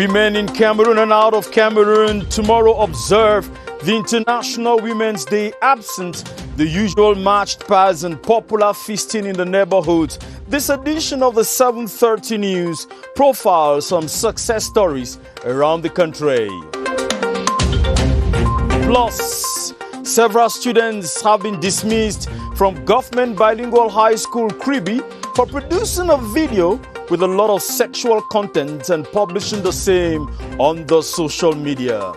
Women in Cameroon and out of Cameroon tomorrow observe the International Women's Day, absent the usual marched past and popular feasting in the neighborhoods. This edition of the 7:30 News profiles some success stories around the country. Plus, several students have been dismissed from Government Bilingual High School KRIBI for producing a video with a lot of sexual content and publishing the same on the social media.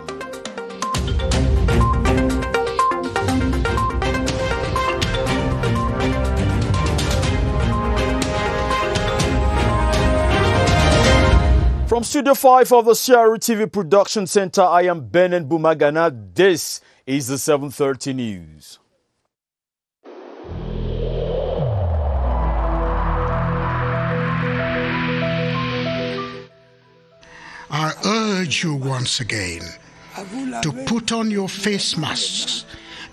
From Studio 5 of the CRTV Production Center, I am Benen Bumagana. This is the 7:30 News. I urge you once again to put on your face masks,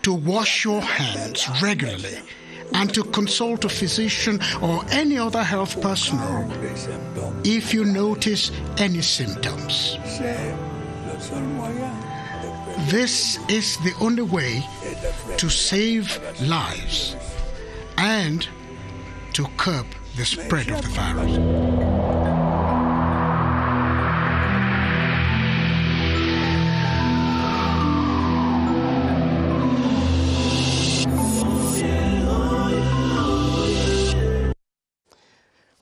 to wash your hands regularly, and to consult a physician or any other health personnel if you notice any symptoms. This is the only way to save lives and to curb the spread of the virus.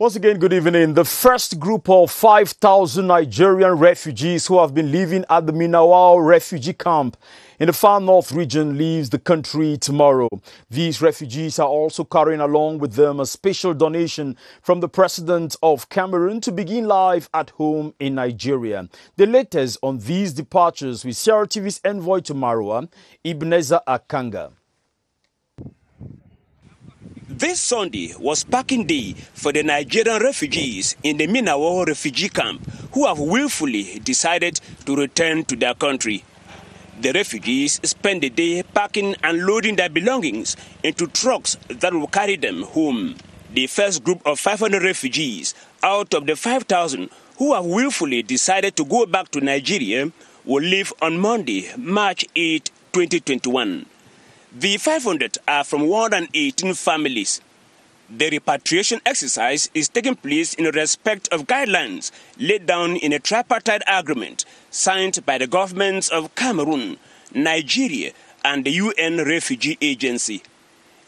Once again, good evening. The first group of 5,000 Nigerian refugees who have been living at the Minawao refugee camp in the far north region leaves the country tomorrow. These refugees are also carrying along with them a special donation from the President of Cameroon to begin life at home in Nigeria. The latest on these departures with CRTV's envoy to Marwa, Ebenezer Akanga. This Sunday was packing day for the Nigerian refugees in the Minawao refugee camp who have willfully decided to return to their country. The refugees spent the day packing and loading their belongings into trucks that will carry them home. The first group of 500 refugees out of the 5,000 who have willfully decided to go back to Nigeria will leave on Monday, March 8, 2021. The 500 are from 118 families. The repatriation exercise is taking place in respect of guidelines laid down in a tripartite agreement signed by the governments of Cameroon, Nigeria, and the UN Refugee Agency.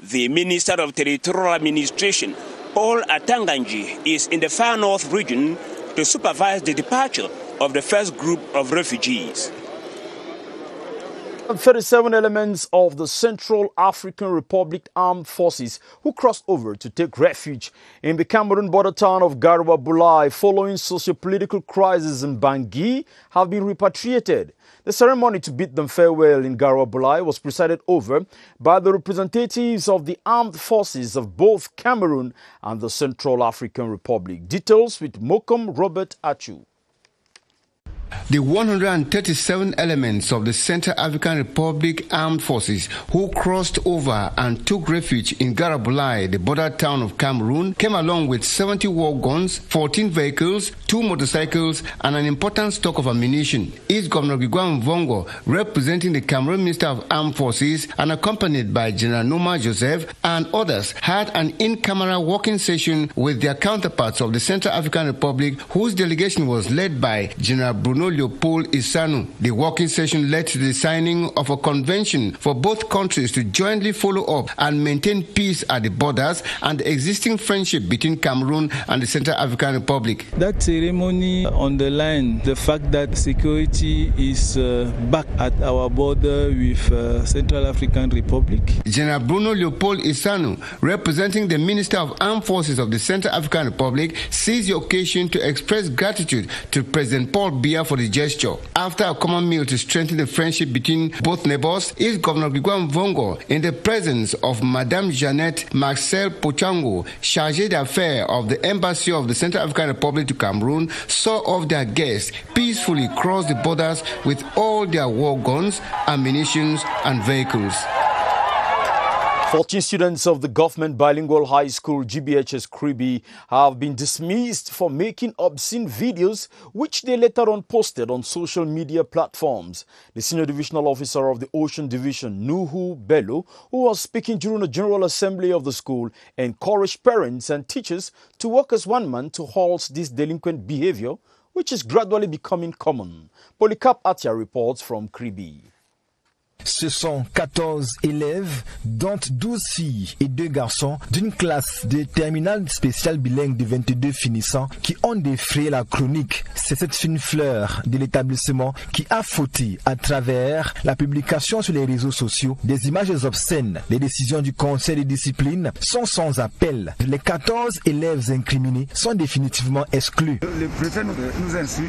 The Minister of Territorial Administration, Paul Atanganji, is in the far north region to supervise the departure of the first group of refugees. 37 elements of the Central African Republic Armed Forces who crossed over to take refuge in the Cameroon border town of Garwa-Bulai following socio-political crisis in Bangui have been repatriated. The ceremony to bid them farewell in Garwa-Bulai was presided over by the representatives of the armed forces of both Cameroon and the Central African Republic. Details with Mokom Robert Achu. The 137 elements of the Central African Republic Armed Forces who crossed over and took refuge in Garwa-Bulai, the border town of Cameroon, came along with 70 war guns, 14 vehicles, 2 motorcycles, and an important stock of ammunition. East Governor Biguan Vongo, representing the Cameroon Minister of Armed Forces and accompanied by General Noma Joseph and others, had an in-camera walking session with their counterparts of the Central African Republic, whose delegation was led by General Bruno Leopold Isanu. The walking session led to the signing of a convention for both countries to jointly follow up and maintain peace at the borders and the existing friendship between Cameroon and the Central African Republic. That ceremony underlined the fact that security is back at our border with Central African Republic. General Bruno Leopold Isanu, representing the Minister of Armed Forces of the Central African Republic, seized the occasion to express gratitude to President Paul Biya for the gesture. After a common meal to strengthen the friendship between both neighbors, East Governor Biguan Vongo, in the presence of Madame Jeannette Marcel Pochango, chargée d'affaires of the Embassy of the Central African Republic to Cameroon, saw off their guests peacefully cross the borders with all their war guns, ammunition, and vehicles. 14 students of the government bilingual high school GBHS KRIBI have been dismissed for making obscene videos which they later on posted on social media platforms. The senior divisional officer of the Ocean Division, Nuhu Bello, who was speaking during a general assembly of the school, encouraged parents and teachers to work as one man to halt this delinquent behavior, which is gradually becoming common. Polycarp Atia reports from KRIBI. Ce sont 14 élèves, dont 12 filles et 2 garçons, d'une classe de terminale spéciale bilingue de 22 finissants qui ont défrayé la chronique. C'est cette fine fleur de l'établissement qui a fauté à travers la publication sur les réseaux sociaux des images obscènes. Les décisions du conseil de discipline sont sans appel. Les 14 élèves incriminés sont définitivement exclus. Le préfet nous instruit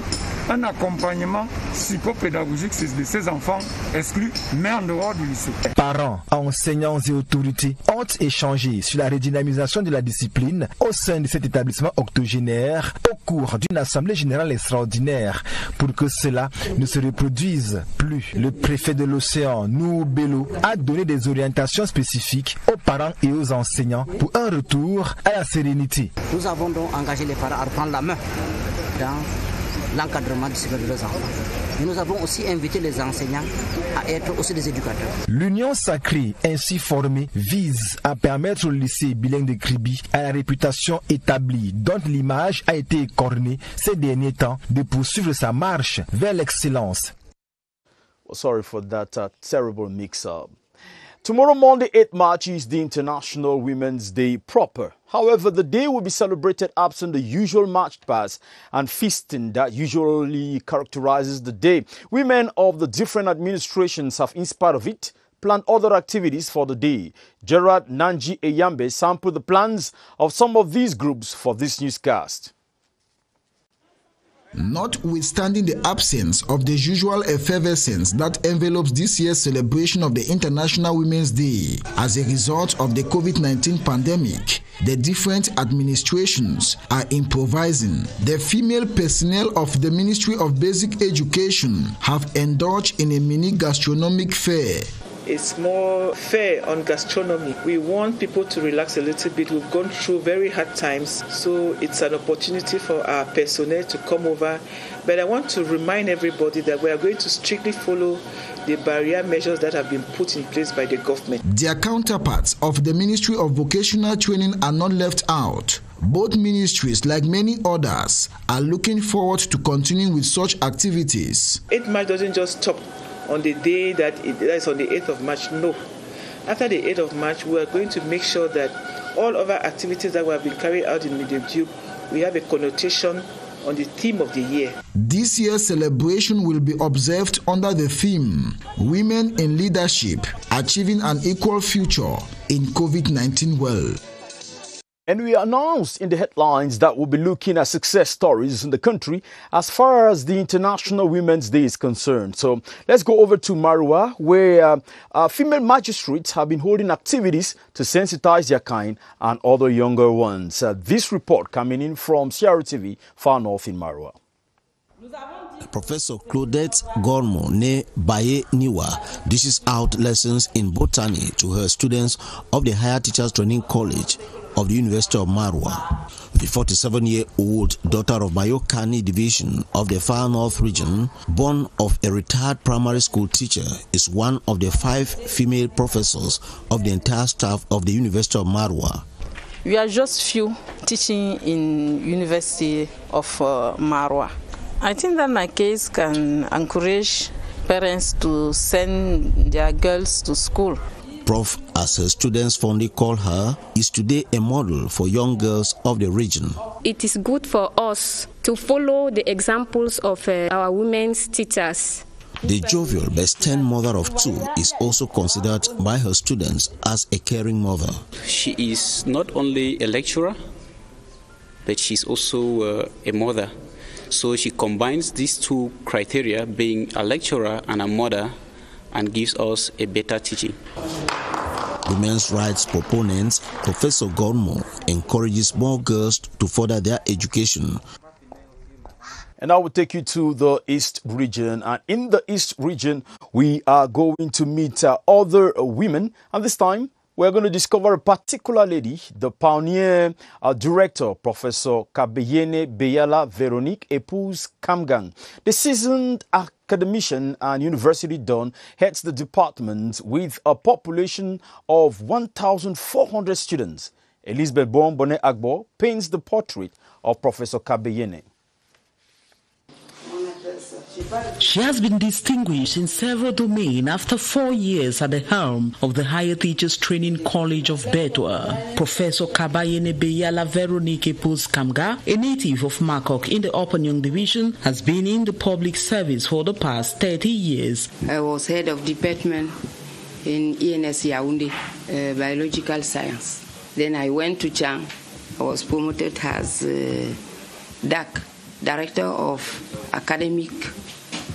un accompagnement psychopédagogique de ces enfants exclus, mais en dehors du lycée. Parents, enseignants et autorités ont échangé sur la redynamisation de la discipline au sein de cet établissement octogénaire au cours d'une assemblée générale extraordinaire pour que cela ne se reproduise plus. Le préfet de l'Océan, Nuhu Bello, a donné des orientations spécifiques aux parents et aux enseignants pour un retour à la sérénité. Nous avons donc engagé les parents à reprendre la main dans l'encadrement du cycle de leurs enfants. Et nous avons aussi invité les enseignants à être aussi des éducateurs. L'union sacrée ainsi formée vise à permettre au lycée bilingue de KRIBI, à la réputation établie, dont l'image a été écornée ces derniers temps, de poursuivre sa marche vers l'excellence. Sorry for that terrible mix-up. Tomorrow, Monday, 8 March, is the International Women's Day proper. However, the day will be celebrated absent the usual march past and feasting that usually characterizes the day. Women of the different administrations have, in spite of it, planned other activities for the day. Gerard Nanji Eyambe sampled the plans of some of these groups for this newscast. Notwithstanding the absence of the usual effervescence that envelops this year's celebration of the International Women's Day as a result of the COVID-19 pandemic, the different administrations are improvising. The female personnel of the Ministry of Basic Education have indulged in a mini gastronomic fair. It's more fair on gastronomy. We want people to relax a little bit. We've gone through very hard times, so it's an opportunity for our personnel to come over. But I want to remind everybody that we are going to strictly follow the barrier measures that have been put in place by the government. Their counterparts of the Ministry of Vocational Training are not left out. Both ministries, like many others, are looking forward to continuing with such activities. 8 March doesn't just stop on the day that is on the 8th of March, no. After the 8th of March, we are going to make sure that all other activities that have been carried out in Medium Tube, we have a connotation on the theme of the year. This year's celebration will be observed under the theme, Women in Leadership, Achieving an Equal Future in COVID-19 World. And we announced in the headlines that we'll be looking at success stories in the country as far as the International Women's Day is concerned. So let's go over to Marua, where female magistrates have been holding activities to sensitize their kind and other younger ones. This report coming in from CRTV, far north in Marua. Professor Claudette Gormo ne Baye Niwa dishes out lessons in botany to her students of the Higher Teachers Training College of the University of Marua. The 47-year-old daughter of Mayokani Division of the Far North region, born of a retired primary school teacher, is one of the 5 female professors of the entire staff of the University of Marua. We are just few teaching in University of Marua. I think that my case can encourage parents to send their girls to school. Prof, as her students fondly call her, is today a model for young girls of the region. It is good for us to follow the examples of our women's teachers. The jovial but stern mother of 2 is also considered by her students as a caring mother. She is not only a lecturer, but she's also a mother. So she combines these 2 criteria, being a lecturer and a mother, and gives us a better teaching. Women's rights proponents, Professor Gormo, encourages more girls to further their education. And I will take you to the East region. And in the East region, we are going to meet other women. And this time, We're going to discover a particular lady, the pioneer director, Professor Kabeyene Beyala Veronique Epouze Kamgang. The seasoned academician and university don heads the department with a population of 1,400 students. Elizabeth Bonbonne Agbo paints the portrait of Professor Kabeyene. She has been distinguished in several domains after 4 years at the helm of the Higher Teachers Training College of Bedwa. Professor Kabeyene Beyala Veronique Epouze Kamgang, a native of Makok in the Upper Nyong Division, has been in the public service for the past 30 years. I was head of department in ENS Yaoundé, biological science. Then I went to Chang. I was promoted as DAC, Director of Academic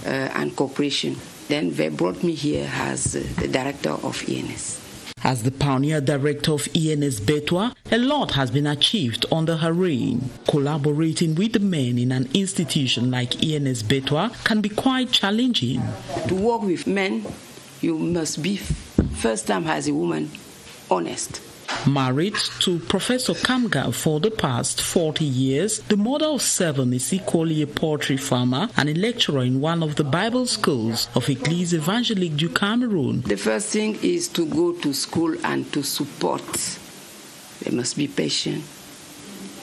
and Cooperation. Then they brought me here as the Director of ENS. As the pioneer director of ENS Betwa, a lot has been achieved under her reign. Collaborating with the men in an institution like ENS Betwa can be quite challenging. To work with men, you must be, first time as a woman, honest. Married to Professor Kamgang for the past 40 years, the mother of 7 is equally a poultry farmer and a lecturer in one of the Bible schools of Église Évangélique du Cameroon. The first thing is to go to school and to support. They must be patient.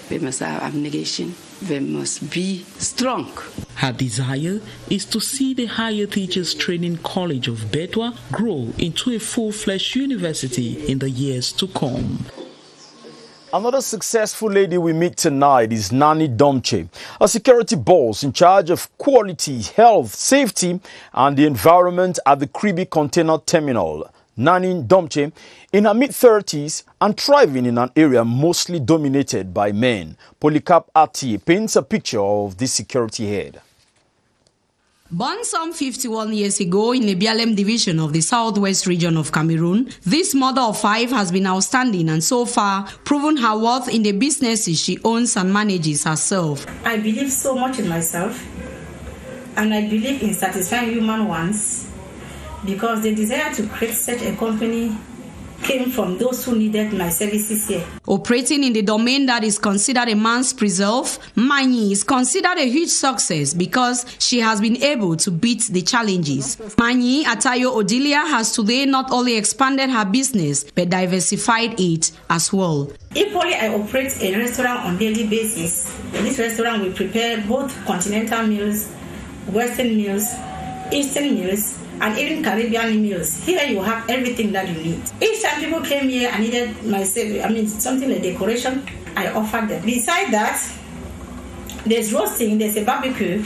They must have abnegation. They must be strong. Her desire is to see the Higher Teachers Training College of Bedwa grow into a full-fledged university in the years to come. Another successful lady we meet tonight is Nani Domche, a security boss in charge of quality, health, safety, and the environment at the KRIBI container terminal. Nani Domche, in her mid-30s and thriving in an area mostly dominated by men. Polycarp Ati paints a picture of this security head. Born some 51 years ago in the Bialem division of the southwest region of Cameroon, this mother of 5 has been outstanding and so far proven her worth in the businesses she owns and manages herself. I believe so much in myself, and I believe in satisfying human wants, because the desire to create such a company came from those who needed my services here. Operating in the domain that is considered a man's preserve, Manyi is considered a huge success because she has been able to beat the challenges. Manyi Atayo Odilia has today not only expanded her business but diversified it as well. Equally, I operate a restaurant on a daily basis. In this restaurant, we prepare both continental meals, Western meals, Eastern meals, and even Caribbean meals. Here you have everything that you need. Each time people came here and needed something like decoration, I offered them. Besides that, there's roasting, there's a barbecue.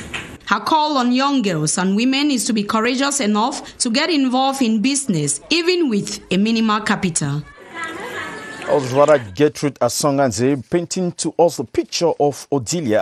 Her call on young girls and women is to be courageous enough to get involved in business, even with a minimal capital. Oswara Gertrude Asonganze painting to us a picture of Odilia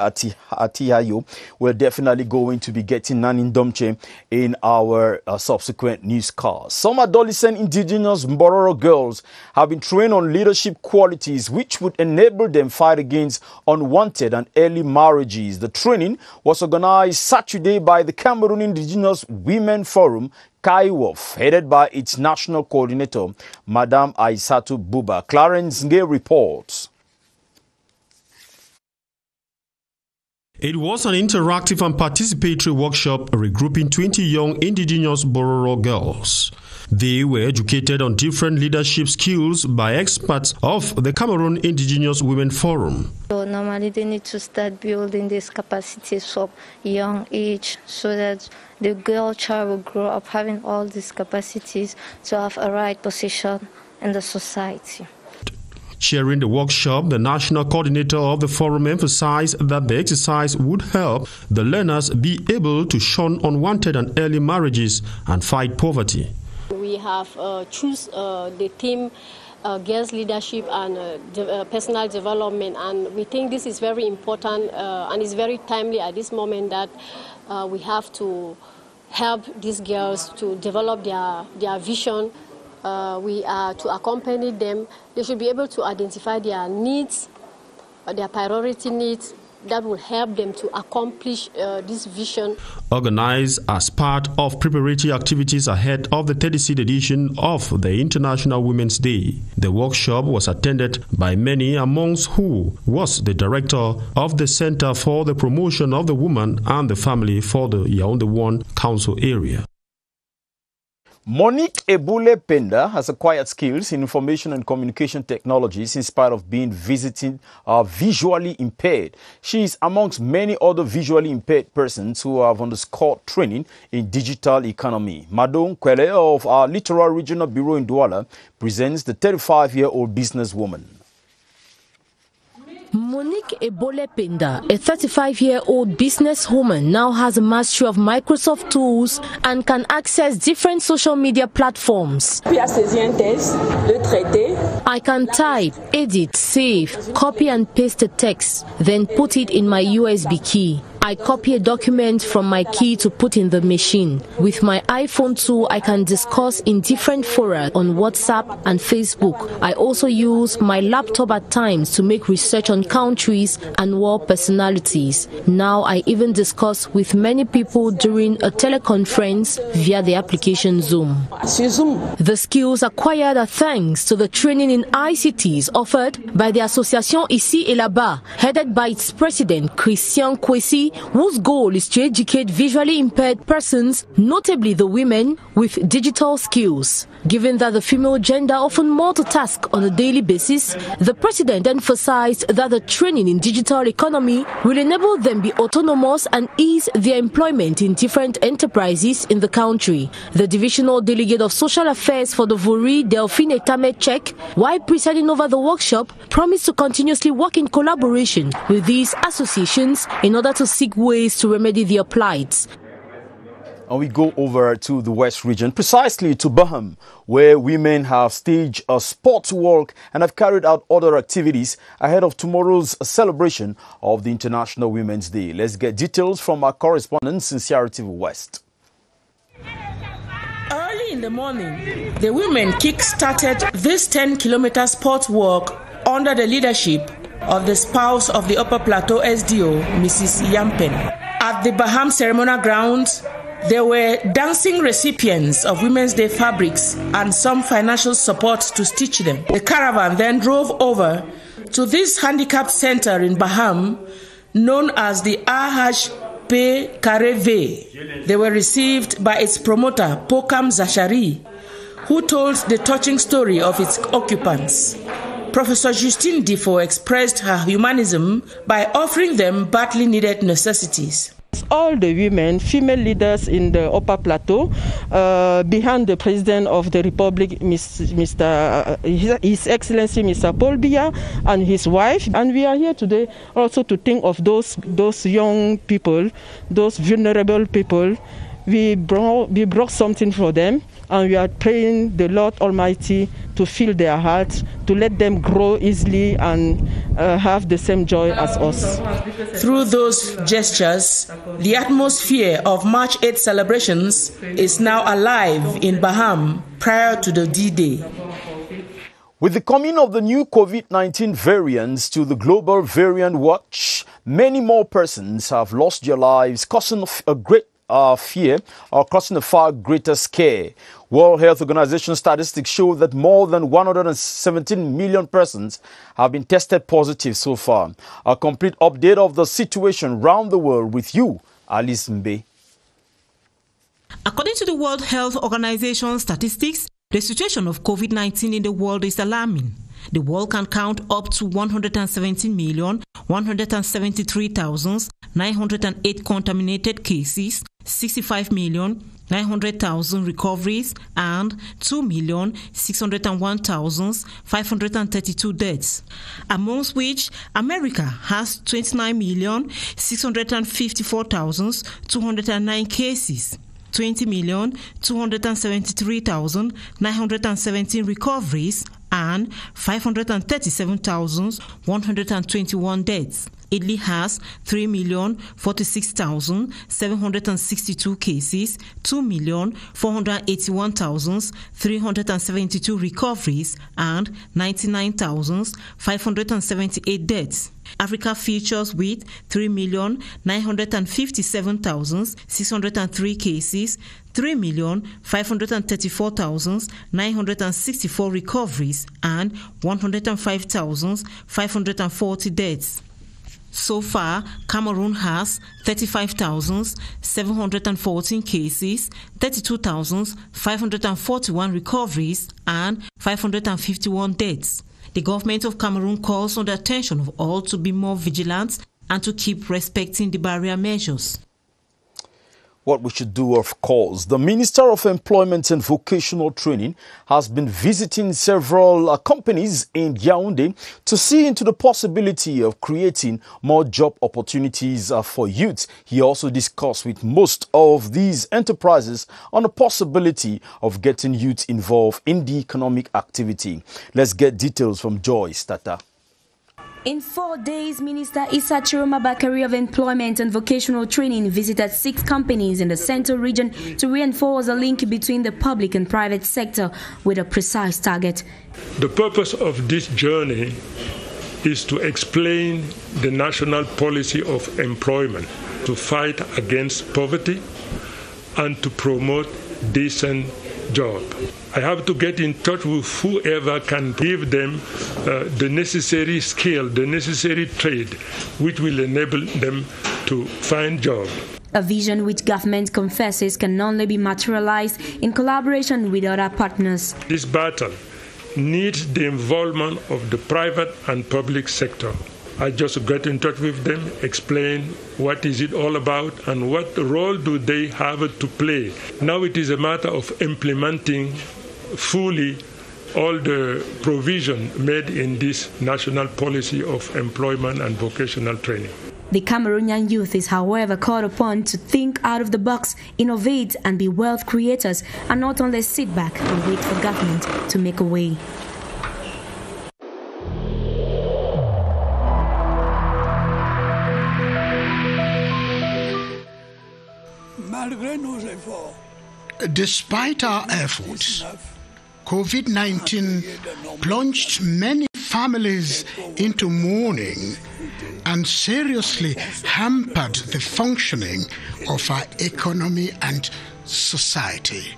Atiayo. We're definitely going to be getting Nani Domche in our subsequent newscasts. Some adolescent indigenous Mbororo girls have been trained on leadership qualities which would enable them fight against unwanted and early marriages. The training was organized Saturday by the Cameroon Indigenous Women Forum, Kaiwof, headed by its national coordinator, Madame Aisatu Buba. Clarence Nge reports. It was an interactive and participatory workshop regrouping 20 young indigenous Bororo girls. They were educated on different leadership skills by experts of the Cameroon Indigenous Women Forum. So normally they need to start building these capacities from young age so that the girl child will grow up having all these capacities to have a right position in the society. Chairing the workshop, the national coordinator of the forum emphasized that the exercise would help the learners be able to shun unwanted and early marriages and fight poverty. We have choose the theme girls' leadership and personal development, and we think this is very important and it's very timely at this moment that we have to help these girls to develop their vision. We are to accompany them. They should be able to identify their needs, their priority needs, that will help them to accomplish this vision. Organized as part of preparatory activities ahead of the 36th edition of the International Women's Day, the workshop was attended by many, amongst who was the director of the Center for the Promotion of the Woman and the Family for the Yaoundé 1 Council area. Monique Ebule Penda has acquired skills in information and communication technologies in spite of being visually impaired. She is amongst many other visually impaired persons who have undergone training in digital economy. Madon Kwele of our Littoral Regional Bureau in Douala presents the 35-year-old businesswoman. Monique Ebole Penda, a 35-year-old businesswoman, now has a mastery of Microsoft tools and can access different social media platforms. I can type, edit, save, copy and paste a text, then put it in my USB key. I copy a document from my key to put in the machine. With my iPhone 2, I can discuss in different fora on WhatsApp and Facebook. I also use my laptop at times to make research on countries and world personalities. Now I even discuss with many people during a teleconference via the application Zoom. The skills acquired are thanks to the training in ICTs offered by the Association Ici et Là-bas, headed by its president, Christian Kwesi, whose goal is to educate visually impaired persons, notably the women, with digital skills. Given that the female gender often multitask on a daily basis, the president emphasized that the training in digital economy will enable them be autonomous and ease their employment in different enterprises in the country. The divisional delegate of social affairs for the Vori, Delphine Etamechek, while presiding over the workshop, promised to continuously work in collaboration with these associations in order to seek ways to remedy their plights. And we go over to the West region, precisely to Baham, where women have staged a sports walk and have carried out other activities ahead of tomorrow's celebration of the International Women's Day. Let's get details from our correspondents in CRTV West. Early in the morning, the women kick-started this 10-kilometer sports walk under the leadership of the spouse of the Upper Plateau SDO, Mrs. Yampen. At the Baham ceremonial grounds, there were dancing recipients of Women's Day fabrics and some financial support to stitch them. The caravan then drove over to this handicapped center in Baham, known as the KRIBI. They were received by its promoter, Pokam Zachary, who told the touching story of its occupants. Professor Justine Difo expressed her humanism by offering them badly needed necessities. All the women, female leaders in the Upper Plateau, behind the President of the Republic, His Excellency Mr. Paul Biya and his wife. And we are here today also to think of those young people, those vulnerable people. We brought something for them, and we are praying the Lord Almighty to fill their hearts, to let them grow easily and have the same joy as us. Through those gestures, the atmosphere of March 8th celebrations is now alive in Baham prior to the D-Day. With the coming of the new COVID-19 variants to the global variant watch, many more persons have lost their lives, causing a great fear or causing a far greater scare. World Health Organization statistics show that more than 117 million persons have been tested positive so far. A complete update of the situation around the world with you, Alice Mbe. According to the World Health Organization statistics, the situation of COVID-19 in the world is alarming. The world can count up to 117,173,908 contaminated cases, 65,900,000 recoveries, and 2,601,532 deaths, amongst which America has 29,654,209 cases, 20,273,917 recoveries, and 537,121 deaths. Italy has 3,046,762 cases, 2,481,372 recoveries, and 99,578 deaths. Africa features with 3,957,603 cases, 3,534,964 recoveries, and 105,540 deaths. So far, Cameroon has 35,714 cases, 32,541 recoveries, and 551 deaths. The government of Cameroon calls on the attention of all to be more vigilant and to keep respecting the barrier measures. What we should do, of course. The Minister of Employment and Vocational Training has been visiting several companies in Yaoundé to see into the possibility of creating more job opportunities for youth. He also discussed with most of these enterprises on the possibility of getting youth involved in the economic activity. Let's get details from Joyce Tata. In 4 days, Minister Issa Chiroma Bakari of Employment and Vocational Training visited 6 companies in the Central region to reinforce a link between the public and private sector with a precise target. The purpose of this journey is to explain the national policy of employment, to fight against poverty and to promote decent job. I have to get in touch with whoever can give them the necessary skill, the necessary trade, which will enable them to find job. A vision which government confesses can only be materialized in collaboration with other partners. This battle needs the involvement of the private and public sector. I just got in touch with them, explain what is it all about and what role do they have to play. Now it is a matter of implementing fully all the provision made in this national policy of employment and vocational training. The Cameroonian youth is, however, called upon to think out of the box, innovate and be wealth creators, and not only sit back and wait for government to make a way. Despite our efforts, COVID-19 plunged many families into mourning and seriously hampered the functioning of our economy and society.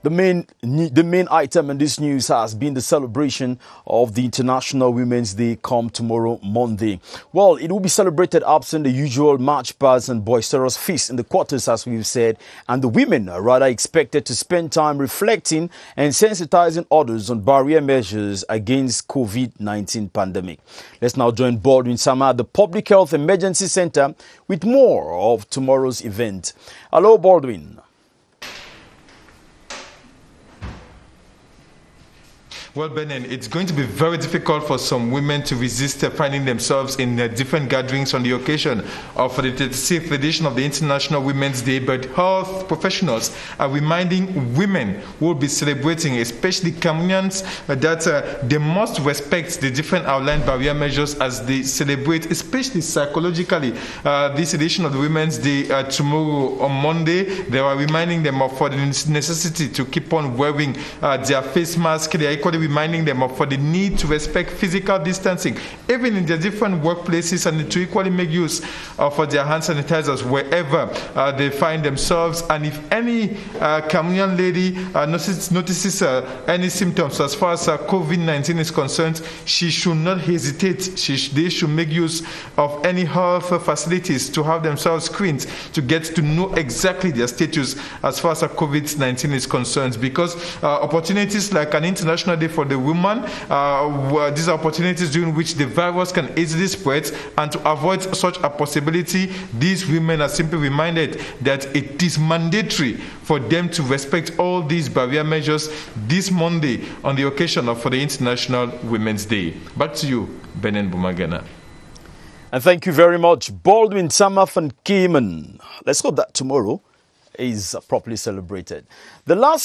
The main item in this news has been the celebration of the International Women's Day come tomorrow, Monday. Well, it will be celebrated absent the usual march pass and boisterous feast in the quarters, as we've said, and the women are rather expected to spend time reflecting and sensitizing others on barrier measures against COVID-19 pandemic. Let's now join Baldwin Sama at the Public Health Emergency Center with more of tomorrow's event. Hello, Baldwin. Well, Benin, it's going to be very difficult for some women to resist finding themselves in different gatherings on the occasion of the 36th edition of the International Women's Day, but health professionals are reminding women who will be celebrating, especially Cameroonians, that they must respect the different outlined barrier measures as they celebrate, especially psychologically, this edition of the Women's Day tomorrow on Monday. They are reminding them of the necessity to keep on wearing their face mask. They are equally reminding them of for the need to respect physical distancing, even in their different workplaces, and to equally make use of their hand sanitizers wherever they find themselves. And if any Cameroonian lady notices any symptoms as far as COVID-19 is concerned, she should not hesitate. They should make use of any health facilities to have themselves screened to get to know exactly their status as far as COVID-19 is concerned, because opportunities like an International Day for the woman, these are opportunities during which the virus can easily spread, and to avoid such a possibility, these women are simply reminded that it is mandatory for them to respect all these barrier measures this Monday on the occasion of the International Women's Day. Back to you, Benin Bumagana. And thank you very much, Baldwin Samaf and Cayman. Let's hope that tomorrow is properly celebrated. The late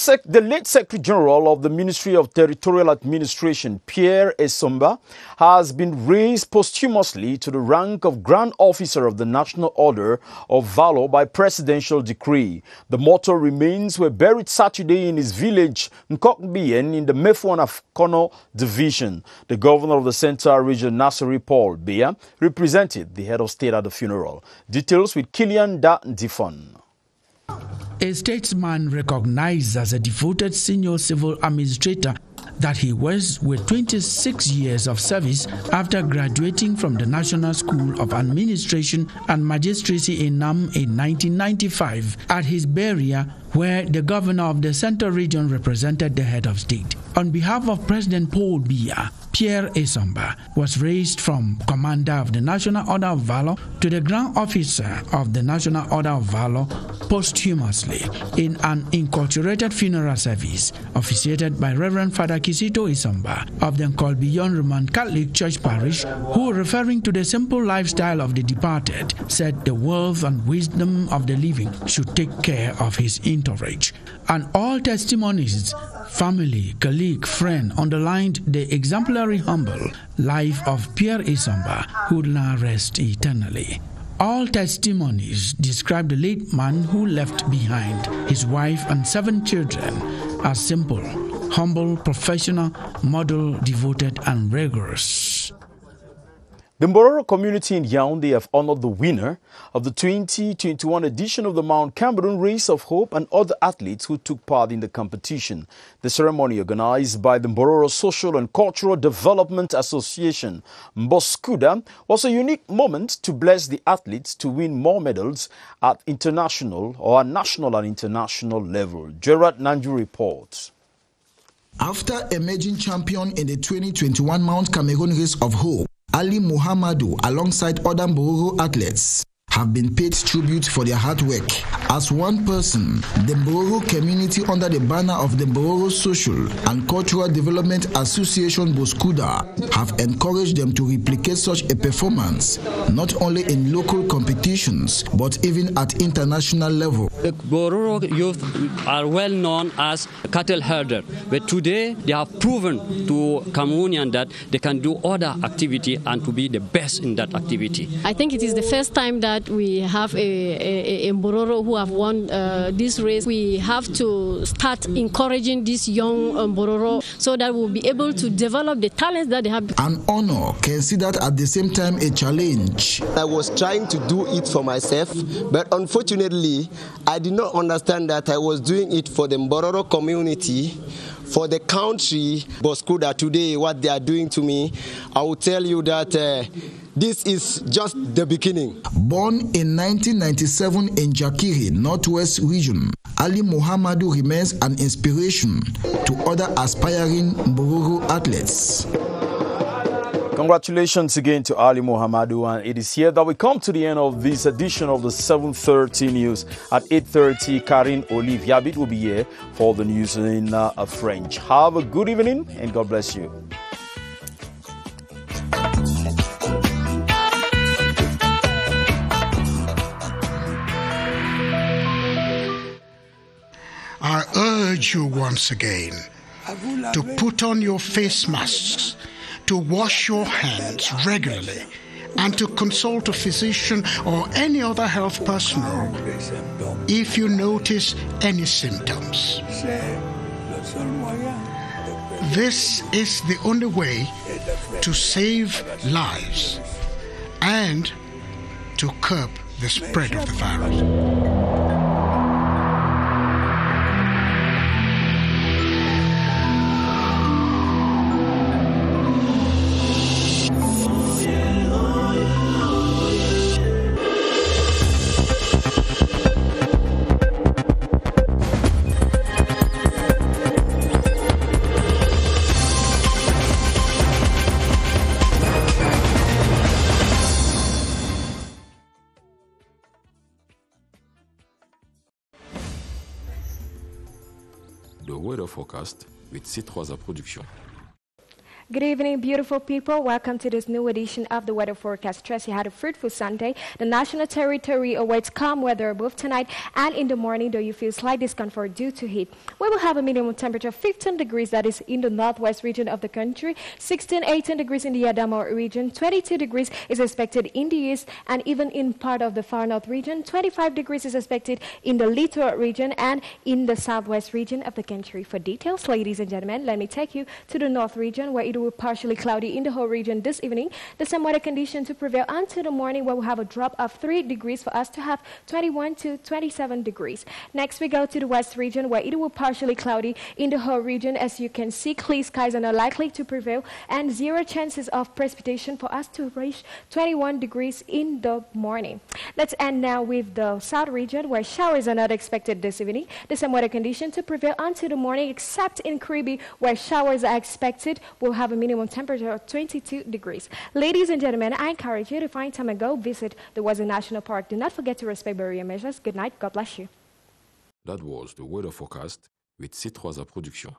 Secretary General of the Ministry of Territorial Administration, Pierre Esomba, has been raised posthumously to the rank of Grand Officer of the National Order of Valor by presidential decree. The mortal remains were buried Saturday in his village, Nkokbien, in the Mefuanakono Division. The governor of the Central Region, Nasiri Paul Bea, represented the head of state at the funeral. Details with Kilian Da Ndifon. A statesman recognized as a devoted senior civil administrator that he was with 26 years of service after graduating from the National School of Administration and Magistracy in Nam in 1995 at his burial, where the governor of the Central Region represented the head of state. On behalf of President Paul Biya, Pierre Esomba was raised from Commander of the National Order of Valor to the Grand Officer of the National Order of Valor posthumously in an inculturated funeral service officiated by Reverend Father Kisito Esomba of the Nkolbiyon Roman Catholic Church Parish, who, referring to the simple lifestyle of the departed, said the wealth and wisdom of the living should take care of his entourage. And all testimonies, family, colleague, friend, underlined the exemplary humble life of Pierre Esomba, who will now rest eternally. All testimonies describe the late man who left behind his wife and 7 children as simple, humble, professional, model, devoted, and rigorous. The Mbororo community in Yaoundé have honored the winner of the 2021 edition of the Mount Cameroon Race of Hope and other athletes who took part in the competition. The ceremony, organized by the Mbororo Social and Cultural Development Association, Mboskuda, was a unique moment to bless the athletes to win more medals at international or national and international level. Gerard Nanju reports. After emerging champion in the 2021 Mount Cameroon Race of Hope, Ali Muhammadu, alongside other Mbororo athletes, have been paid tribute for their hard work. As one person, the Mbororo community, under the banner of the Mbororo Social and Cultural Development Association Boskuda, have encouraged them to replicate such a performance, not only in local competitions, but even at international level. The Mbororo youth are well known as cattle herder, but today they have proven to Cameroonians that they can do other activity and to be the best in that activity. I think it is the first time that we have a Mbororo who have won this race. We have to start encouraging this young Mbororo so that we'll be able to develop the talents that they have. An honor considered at the same time a challenge. I was trying to do it for myself, but unfortunately, I did not understand that I was doing it for the Mbororo community, for the country. Boskuda today, what they are doing to me, I will tell you that this is just the beginning. Born in 1997 in Jakiri, Northwest Region, Ali Muhammadu remains an inspiration to other aspiring Mbororo athletes. Congratulations again to Ali Muhammadu, and it is here that we come to the end of this edition of the 7:30 news. At 8:30, Karine Olive Yabit will be here for the news in French. Have a good evening and God bless you. I urge you once again to put on your face masks, to wash your hands regularly, and to consult a physician or any other health personnel if you notice any symptoms. This is the only way to save lives and to curb the spread of the virus. The weather forecast with C3A Production. Good evening, beautiful people. Welcome to this new edition of the weather forecast. Trust you had a fruitful Sunday. The national territory awaits calm weather both tonight and in the morning, though you feel slight discomfort due to heat. We will have a minimum temperature of 15 degrees, that is in the northwest region of the country, 16, 18 degrees in the Adamawa region, 22 degrees is expected in the east and even in part of the far north region, 25 degrees is expected in the littoral region and in the southwest region of the country. For details, ladies and gentlemen, let me take you to the north region where it will be partially cloudy in the whole region this evening. The same weather condition to prevail until the morning, where we'll have a drop of 3 degrees for us to have 21 to 27 degrees. Next, we go to the west region where it will be partially cloudy in the whole region. As you can see, clear skies are not likely to prevail and 0 chances of precipitation for us to reach 21 degrees in the morning. Let's end now with the south region where showers are not expected this evening. The same weather condition to prevail until the morning, except in KRIBI where showers are expected. We'll have a minimum temperature of 22 degrees. Ladies and gentlemen, I encourage you to find time and go visit the Wazin National Park. Do not forget to respect barrier measures. Good night. God bless you. That was the weather forecast with C3 Production.